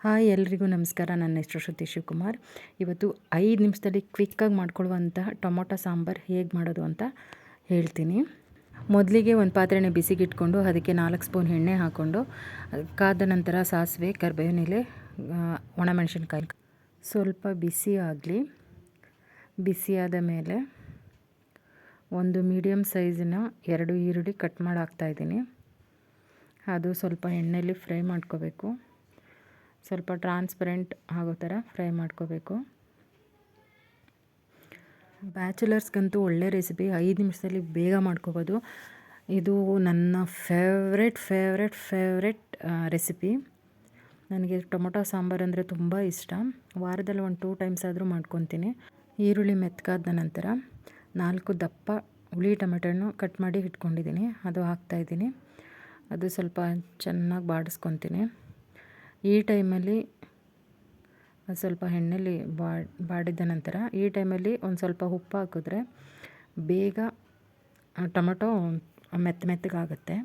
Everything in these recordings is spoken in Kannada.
ಹಾಯ್ ಎಲ್ರಿಗೂ ನಮಸ್ಕಾರ. ನನ್ನ ಹೆಸರು ಶ್ರುತಿ ಶಿವಕುಮಾರ್. ಇವತ್ತು 5 ನಿಮಿಷದಲ್ಲಿ ಕ್ವಿಕ್ಕಾಗಿ ಮಾಡ್ಕೊಳ್ಳುವಂತಹ ಟೊಮೊಟೊ ಸಾಂಬಾರು ಹೇಗೆ ಮಾಡೋದು ಅಂತ ಹೇಳ್ತೀನಿ. ಮೊದಲಿಗೆ ಒಂದು ಪಾತ್ರೆನ ಬಿಸಿಗಿಟ್ಕೊಂಡು ಅದಕ್ಕೆ 4 ಸ್ಪೂನ್ ಎಣ್ಣೆ ಹಾಕ್ಕೊಂಡು ಕಾದ ನಂತರ ಸಾಸಿವೆ, ಕರಿಬೇವಿನ ಎಲೆ, ಒಣಮೆಣಸಿನ್ಕಾಯಿ ಸ್ವಲ್ಪ ಬಿಸಿ ಆಗಲಿ. ಬಿಸಿಯಾದ ಮೇಲೆ ಒಂದು ಮೀಡಿಯಮ್ ಸೈಜಿನ 2 ಈರುಳ್ಳಿ ಕಟ್ ಮಾಡಿ ಹಾಕ್ತಾಯಿದ್ದೀನಿ. ಅದು ಸ್ವಲ್ಪ ಎಣ್ಣೆಯಲ್ಲಿ ಫ್ರೈ ಮಾಡ್ಕೋಬೇಕು. ಸ್ವಲ್ಪ ಟ್ರಾನ್ಸ್ಪರೆಂಟ್ ಆಗೋ ಥರ ಫ್ರೈ ಮಾಡ್ಕೋಬೇಕು. ಬ್ಯಾಚುಲರ್ಸ್ಗಂತೂ ಒಳ್ಳೆ ರೆಸಿಪಿ, 5 ನಿಮಿಷದಲ್ಲಿ ಬೇಗ ಮಾಡ್ಕೋಬೋದು. ಇದು ನನ್ನ ಫೇವ್ರೆಟ್ ರೆಸಿಪಿ. ನನಗೆ ಟೊಮೊಟೊ ಸಾಂಬಾರು ಅಂದರೆ ತುಂಬ ಇಷ್ಟ. ವಾರದಲ್ಲಿ 1-2 ಟೈಮ್ಸ್ ಆದರೂ ಮಾಡ್ಕೊತೀನಿ. ಈರುಳ್ಳಿ ಮೆತ್ತಗಾದ ನಂತರ 4 ದಪ್ಪ ಹುಳಿ ಟೊಮೆಟೊನ ಕಟ್ ಮಾಡಿ ಇಟ್ಕೊಂಡಿದ್ದೀನಿ, ಅದು ಹಾಕ್ತಾಯಿದ್ದೀನಿ. ಅದು ಸ್ವಲ್ಪ ಚೆನ್ನಾಗಿ ಬಾಡಿಸ್ಕೊತೀನಿ. ಈ ಟೈಮಲ್ಲಿ ಸ್ವಲ್ಪ ಎಣ್ಣೆಲಿ ಬಾಡಿದ ನಂತರ ಈ ಟೈಮಲ್ಲಿ ಒಂದು ಸ್ವಲ್ಪ ಉಪ್ಪು ಹಾಕಿದ್ರೆ ಬೇಗ ಟೊಮೊಟೊ ಮೆತ್ತಗಾಗುತ್ತೆ.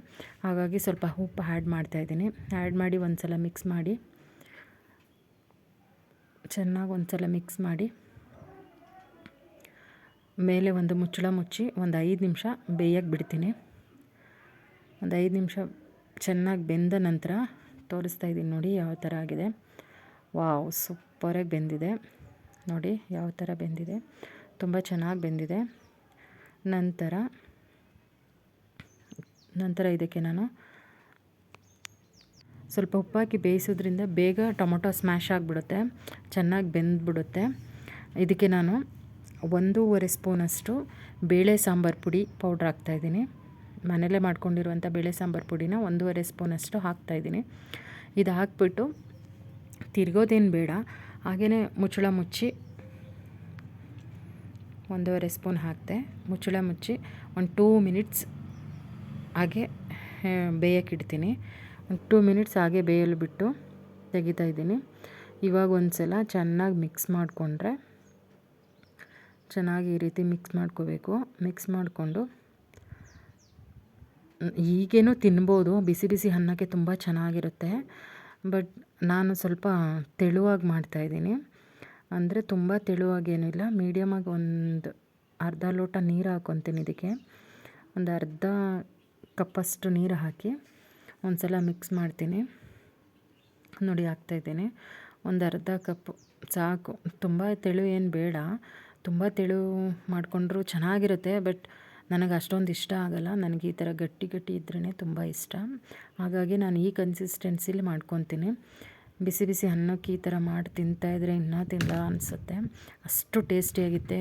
ಹಾಗಾಗಿ ಸ್ವಲ್ಪ ಉಪ್ಪು ಆ್ಯಡ್ ಮಾಡ್ತಾಯಿದ್ದೀನಿ. ಆ್ಯಡ್ ಮಾಡಿ ಒಂದು ಸಲ ಮಿಕ್ಸ್ ಮಾಡಿ, ಚೆನ್ನಾಗಿ ಒಂದು ಸಲ ಮಿಕ್ಸ್ ಮಾಡಿ ಮೇಲೆ ಒಂದು ಮುಚ್ಚಳ ಮುಚ್ಚಿ ಒಂದು 5 ನಿಮಿಷ ಬೇಯಕ್ಕೆ ಬಿಡ್ತೀನಿ. ಒಂದು 5 ನಿಮಿಷ ಚೆನ್ನಾಗಿ ಬೆಂದ ನಂತರ ತೋರಿಸ್ತಾಯಿದ್ದೀನಿ ನೋಡಿ ಯಾವ ಥರ ಆಗಿದೆ. ವಾವ್, ಸೂಪರಾಗಿ ಬೆಂದಿದೆ ನೋಡಿ ಯಾವ ಥರ ಬೆಂದಿದೆ, ತುಂಬ ಚೆನ್ನಾಗಿ ಬೆಂದಿದೆ. ನಂತರ ಇದಕ್ಕೆ ನಾನು ಸ್ವಲ್ಪ ಉಪ್ಪಾಕಿ ಬೇಯಿಸೋದ್ರಿಂದ ಬೇಗ ಟೊಮೊಟೊ ಸ್ಮ್ಯಾಶ್ ಆಗಿಬಿಡುತ್ತೆ, ಚೆನ್ನಾಗಿ ಬೆಂದ್ಬಿಡುತ್ತೆ. ಇದಕ್ಕೆ ನಾನು 1.5 ಸ್ಪೂನಷ್ಟು ಬೇಳೆ ಸಾಂಬಾರು ಪುಡಿ ಪೌಡ್ರ್ ಹಾಕ್ತಾಯಿದ್ದೀನಿ. ಮನೆಯಲ್ಲೇ ಮಾಡ್ಕೊಂಡಿರುವಂಥ ಬೇಳೆ ಸಾಂಬಾರು ಪುಡಿನ 1.5 ಸ್ಪೂನಷ್ಟು ಹಾಕ್ತಾಯಿದ್ದೀನಿ. ಇದು ಹಾಕ್ಬಿಟ್ಟು ತಿರ್ಗೋದೇನು ಬೇಡ, ಹಾಗೆಯೇ ಮುಚ್ಚಳ ಮುಚ್ಚಿ 1.5 ಸ್ಪೂನ್ ಹಾಕಿದೆ. ಮುಚ್ಚಳ ಮುಚ್ಚಿ ಒಂದು 2 ಮಿನಿಟ್ಸ್ ಹಾಗೆ ಬೇಯಕ್ಕಿಡ್ತೀನಿ. ಒಂದು 2 ಮಿನಿಟ್ಸ್ ಹಾಗೆ ಬೇಯಲು ಬಿಟ್ಟು ತೆಗಿತಾಯಿದ್ದೀನಿ. ಇವಾಗ ಒಂದು ಸಲ ಚೆನ್ನಾಗಿ ಮಿಕ್ಸ್ ಮಾಡಿಕೊಂಡ್ರೆ, ಚೆನ್ನಾಗಿ ಈ ರೀತಿ ಮಿಕ್ಸ್ ಮಾಡ್ಕೋಬೇಕು. ಮಿಕ್ಸ್ ಮಾಡಿಕೊಂಡು ಈಗೇನೂ ತಿನ್ಬೋದು, ಬಿಸಿ ಬಿಸಿ ಅನ್ನಕ್ಕೆ ತುಂಬ ಚೆನ್ನಾಗಿರುತ್ತೆ. ಬಟ್ ನಾನು ಸ್ವಲ್ಪ ತೆಳುವಾಗಿ ಮಾಡ್ತಾಯಿದ್ದೀನಿ. ಅಂದರೆ ತುಂಬ ತೆಳುವಾಗೇನಿಲ್ಲ, ಮೀಡಿಯಮಾಗಿ ಒಂದು ಅರ್ಧ ಲೋಟ ನೀರು ಹಾಕ್ಕೊತೀನಿ. ಇದಕ್ಕೆ ಒಂದು ಅರ್ಧ ಕಪ್ಪಷ್ಟು ನೀರು ಹಾಕಿ ಒಂದು ಸಲ ಮಿಕ್ಸ್ ಮಾಡ್ತೀನಿ. ನೋಡಿ ಹಾಕ್ತಾಯಿದ್ದೀನಿ. ಒಂದು ಅರ್ಧ ಕಪ್ಪು ಸಾಕು, ತುಂಬ ತೆಳು ಏನು ಬೇಡ. ತುಂಬ ತೆಳು ಮಾಡಿಕೊಂಡ್ರೂ ಚೆನ್ನಾಗಿರುತ್ತೆ, ಬಟ್ ನನಗೆ ಅಷ್ಟೊಂದು ಇಷ್ಟ ಆಗೋಲ್ಲ. ನನಗೆ ಈ ಥರ ಗಟ್ಟಿ ಇದ್ರೇ ತುಂಬ ಇಷ್ಟ. ಹಾಗಾಗಿ ನಾನು ಈ ಕನ್ಸಿಸ್ಟೆನ್ಸಿಲಿ ಮಾಡ್ಕೊತೀನಿ. ಬಿಸಿ ಬಿಸಿ ಅನ್ನಕ್ಕೆ ಈ ಥರ ಮಾಡಿ ತಿಂತಾಯಿದ್ರೆ ಇನ್ನೂ ತಿನ್ನಲ್ಲ ಅನಿಸುತ್ತೆ, ಅಷ್ಟು ಟೇಸ್ಟಿಯಾಗಿತ್ತೆ.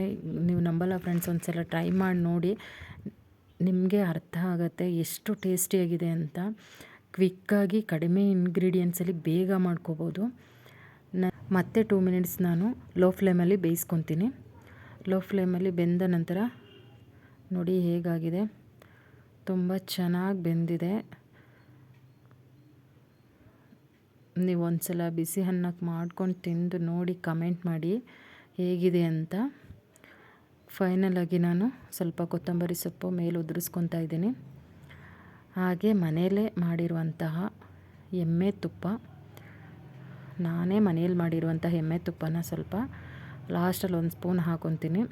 ನೀವು ನಂಬಲ್ಲ ಫ್ರೆಂಡ್ಸ್, ಒಂದು ಸಲ ಟ್ರೈ ಮಾಡಿ ನೋಡಿ, ನಿಮಗೆ ಅರ್ಥ ಆಗುತ್ತೆ ಎಷ್ಟು ಟೇಸ್ಟಿಯಾಗಿದೆ ಅಂತ. ಕ್ವಿಕ್ಕಾಗಿ ಕಡಿಮೆ ಇಂಗ್ರೀಡಿಯೆಂಟ್ಸಲ್ಲಿ ಬೇಗ ಮಾಡ್ಕೋಬೋದು. ಮತ್ತೆ 2 ಮಿನಿಟ್ಸ್ ನಾನು ಲೋ ಫ್ಲೇಮಲ್ಲಿ ಬೇಯಿಸ್ಕೊತೀನಿ. ಲೋ ಫ್ಲೇಮಲ್ಲಿ ಬೆಂದ ನಂತರ ನೋಡಿ ಹೇಗಾಗಿದೆ, ತುಂಬ ಚೆನ್ನಾಗಿ ಬೆಂದಿದೆ. ನೀವು ಒಂದು ಸಲ ಬಿಸಿ ಅನ್ನಕ್ಕೆ ಮಾಡ್ಕೊಂಡು ತಿಂದು ನೋಡಿ, ಕಮೆಂಟ್ ಮಾಡಿ ಹೇಗಿದೆ ಅಂತ. ಫೈನಲಾಗಿ ನಾನು ಸ್ವಲ್ಪ ಕೊತ್ತಂಬರಿ ಸೊಪ್ಪು ಮೇಲೆ ಉದುರಿಸ್ಕೊತಾ ಇದ್ದೀನಿ. ಹಾಗೆ ಮನೆಯಲ್ಲೇ ಮಾಡಿರುವಂತಹ ಎಮ್ಮೆ ತುಪ್ಪ, ನಾನೇ ಮನೇಲಿ ಮಾಡಿರುವಂತಹ ಎಮ್ಮೆ ತುಪ್ಪನ ಸ್ವಲ್ಪ ಲಾಸ್ಟಲ್ಲಿ 1 ಸ್ಪೂನ್ ಹಾಕ್ಕೊತೀನಿ.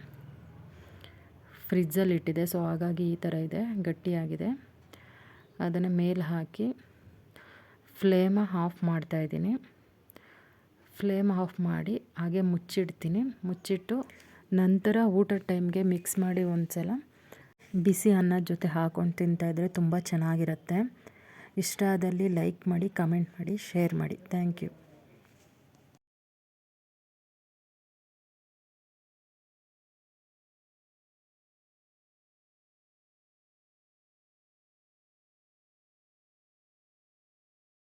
ಫ್ರಿಜ್ಜಲ್ಲಿ ಇಟ್ಟಿದೆ, ಸೊ ಹಾಗಾಗಿ ಈ ಥರ ಇದೆ, ಗಟ್ಟಿಯಾಗಿದೆ. ಅದನ್ನು ಮೇಲೆ ಹಾಕಿ ಫ್ಲೇಮ ಆಫ್ ಮಾಡ್ತಾಯಿದ್ದೀನಿ. ಫ್ಲೇಮ್ ಆಫ್ ಮಾಡಿ ಹಾಗೆ ಮುಚ್ಚಿಡ್ತೀನಿ. ಮುಚ್ಚಿಟ್ಟು ನಂತರ ಊಟದ ಟೈಮ್ಗೆ ಮಿಕ್ಸ್ ಮಾಡಿ ಒಂದು ಸಲ ಬಿಸಿ ಅನ್ನದ ಜೊತೆ ಹಾಕ್ಕೊಂಡು ತಿಂತಾಯಿದ್ರೆ ತುಂಬ ಚೆನ್ನಾಗಿರುತ್ತೆ. ಇಷ್ಟ ಆದಲ್ಲಿ ಲೈಕ್ ಮಾಡಿ, ಕಮೆಂಟ್ ಮಾಡಿ, ಶೇರ್ ಮಾಡಿ. Thank you.